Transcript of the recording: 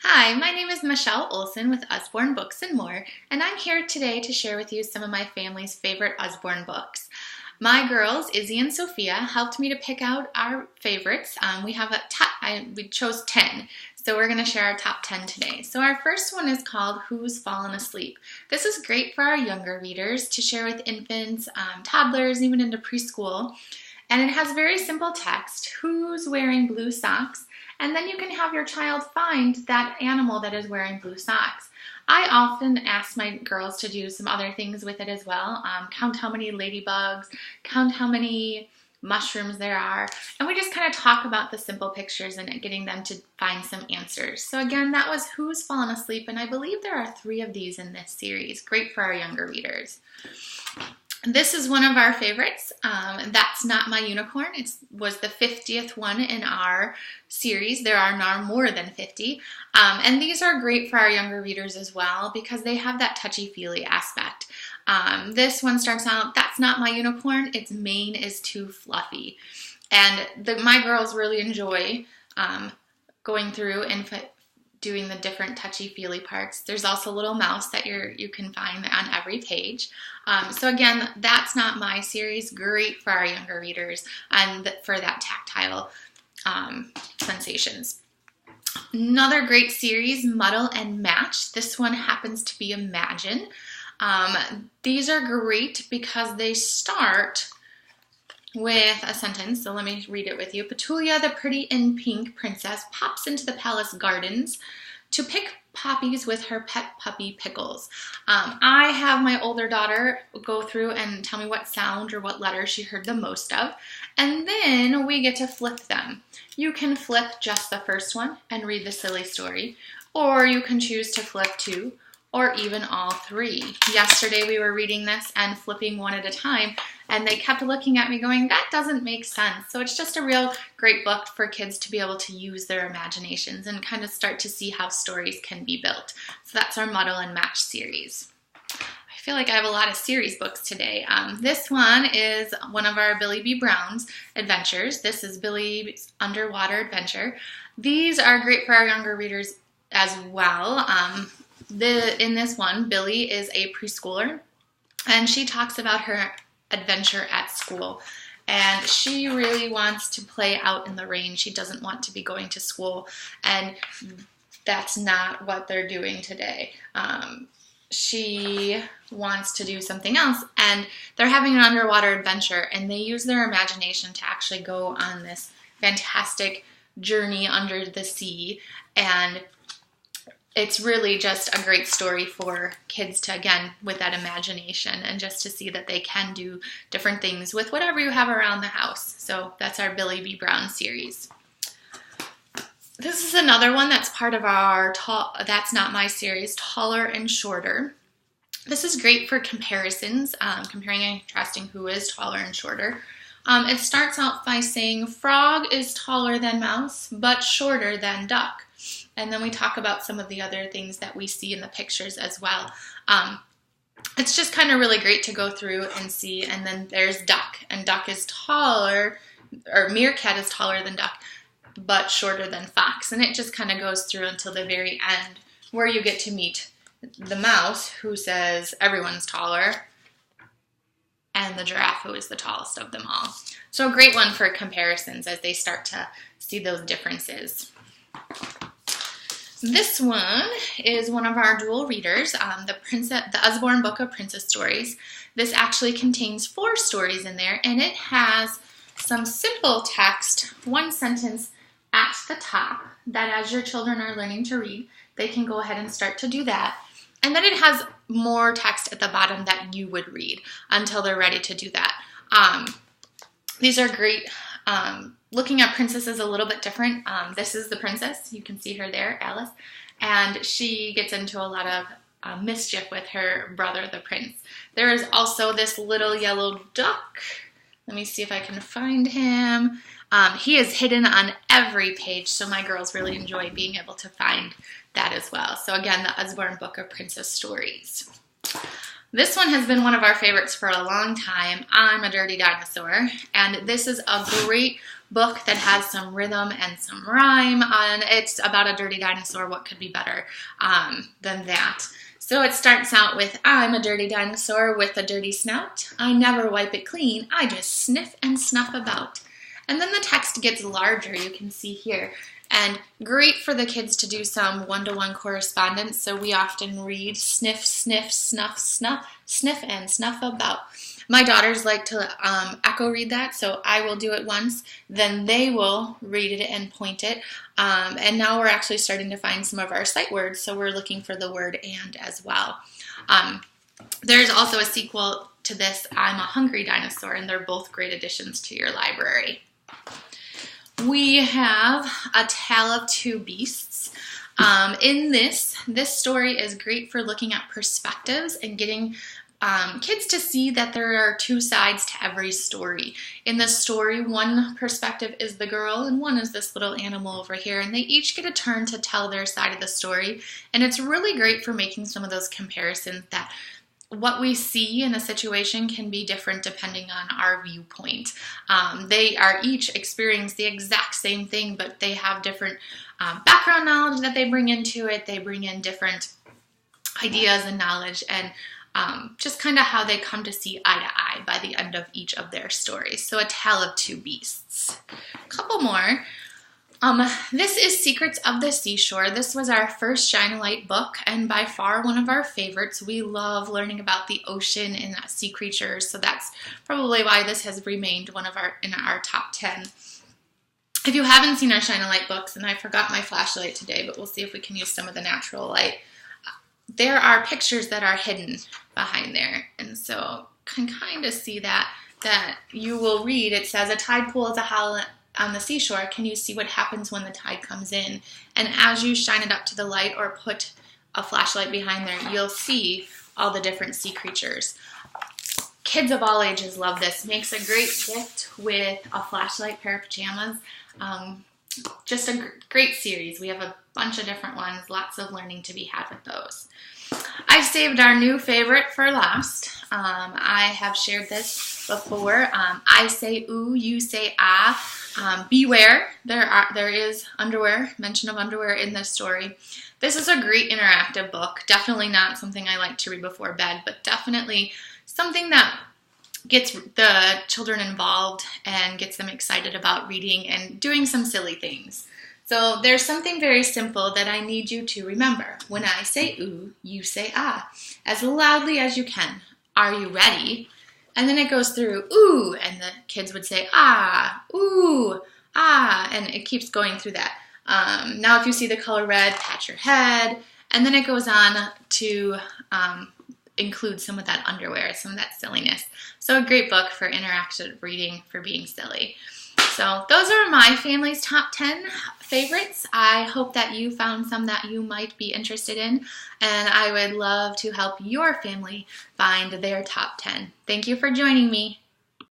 Hi, my name is Michelle Olson with Usborne Books and More, and I'm here today to share with you some of my family's favorite Usborne books. My girls, Izzy and Sophia, helped me to pick out our favorites. We chose 10, so we're going to share our top 10 today. So our first one is called Who's Fallen Asleep. This is great for our younger readers to share with infants, toddlers, even into preschool. And it has very simple text, who's wearing blue socks, and then you can have your child find that animal that is wearing blue socks. I often ask my girls to do some other things with it as well. Count how many ladybugs, count how many mushrooms there are, and we just kind of talk about the simple pictures and getting them to find some answers. So again, that was Who's Fallen Asleep, and I believe there are 3 of these in this series. Great for our younger readers. This is one of our favorites. That's Not My Unicorn. It was the 50th one in our series. There are now more than 50. And these are great for our younger readers as well because they have that touchy-feely aspect. This one starts out, that's not my unicorn. Its mane is too fluffy. And my girls really enjoy going through and doing the different touchy-feely parts. There's also a little mouse that you can find on every page. So again, That's Not My series, great for our younger readers and for that tactile sensations. Another great series, Muddle and Match. This one happens to be Imagine. These are great because they start with a sentence, so let me read it with you. Petulia, the pretty in pink princess, pops into the palace gardens to pick poppies with her pet puppy Pickles. I have my older daughter go through and tell me what sound or what letter she heard the most of, and then we get to flip them. You can flip just the first one and read the silly story, or you can choose to flip 2, or even all 3. Yesterday we were reading this and flipping one at a time, and they kept looking at me going, that doesn't make sense. So it's just a real great book for kids to be able to use their imaginations and kind of start to see how stories can be built. So that's our Muddle and Match series. I feel like I have a lot of series books today. This one is one of our Billy B. Brown's adventures. This is Billy's Underwater Adventure. These are great for our younger readers as well. In this one, Billy is a preschooler, and she talks about her adventure at school. And she really wants to play out in the rain. She doesn't want to be going to school, and that's not what they're doing today. She wants to do something else, and they're having an underwater adventure, and they use their imagination to actually go on this fantastic journey under the sea, and it's really just a great story for kids to, again, with that imagination and just to see that they can do different things with whatever you have around the house. So that's our Billy B. Brown series. This is another one that's part of our That's Not My series, Taller and Shorter. This is great for comparisons, comparing and contrasting who is taller and shorter. It starts out by saying, frog is taller than mouse, but shorter than duck. And then we talk about some of the other things that we see in the pictures as well. It's just kind of really great to go through and see. And then there's duck, and duck is taller, or meerkat is taller than duck, but shorter than fox. And it just kind of goes through until the very end, where you get to meet the mouse, who says everyone's taller, and the giraffe, who is the tallest of them all. So a great one for comparisons as they start to see those differences. This one is one of our dual readers, the Usborne Book of Princess Stories. This actually contains 4 stories in there, and it has some simple text, one sentence at the top, that as your children are learning to read, they can go ahead and start to do that. And then it has more text at the bottom that you would read until they're ready to do that. These are great. Looking at Princess is a little bit different. This is the princess. You can see her there, Alice. And she gets into a lot of mischief with her brother, the prince. There is also this little yellow duck. Let me see if I can find him. He is hidden on every page, so my girls really enjoy being able to find that as well. So again, the Usborne Book of Princess Stories. This one has been one of our favorites for a long time. I'm a Dirty Dinosaur, and this is a great book that has some rhythm and some rhyme, and it's about a dirty dinosaur. What could be better than that? So it starts out with, I'm a dirty dinosaur with a dirty snout. I never wipe it clean. I just sniff and snuff about. And then the text gets larger, you can see here. And great for the kids to do some one-to-one correspondence. So we often read sniff, sniff, snuff, snuff, sniff, and snuff about. My daughters like to echo read that, so I will do it once, then they will read it and point it. And now we're actually starting to find some of our sight words, so we're looking for the word and as well. There's also a sequel to this, I'm a Hungry Dinosaur, and they're both great additions to your library. We have A Tale of Two Beasts. In this story is great for looking at perspectives and getting kids to see that there are two sides to every story. In the story, one perspective is the girl and one is this little animal over here, and they each get a turn to tell their side of the story. And it's really great for making some of those comparisons, that what we see in a situation can be different depending on our viewpoint. They are each experiencing the exact same thing, but they have different background knowledge that they bring into it. They bring in different ideas and knowledge, and just kind of how they come to see eye to eye by the end of each of their stories. So A Tale of Two Beasts. A couple more. This is Secrets of the Seashore. This was our first Shine-A-Light book, and by far one of our favorites. We love learning about the ocean and sea creatures, so that's probably why this has remained one of in our top 10. If you haven't seen our Shine-A-Light books, and I forgot my flashlight today, but we'll see if we can use some of the natural light, there are pictures that are hidden behind there, and so can kind of see that you will read. It says, a tide pool is a howl on the seashore. Can you see what happens when the tide comes in? And as you shine it up to the light or put a flashlight behind there, you'll see all the different sea creatures. Kids of all ages love this. Makes a great gift with a flashlight, pair of pajamas. Just a great series. We have a bunch of different ones. Lots of learning to be had with those. I saved our new favorite for last. I have shared this before. I say ooh, you say ah. Beware. There is mention of underwear in this story. This is a great interactive book. Definitely not something I like to read before bed, but definitely something that gets the children involved and gets them excited about reading and doing some silly things. So there's something very simple that I need you to remember. When I say ooh, you say ah, as loudly as you can. Are you ready? And then it goes through ooh, and the kids would say ah, ooh, ah, and it keeps going through that. Now if you see the color red, pat your head, and then it goes on to include some of that underwear, some of that silliness. So a great book for interactive reading, for being silly. So those are my family's top 10 favorites. I hope that you found some that you might be interested in, and I would love to help your family find their top 10. Thank you for joining me.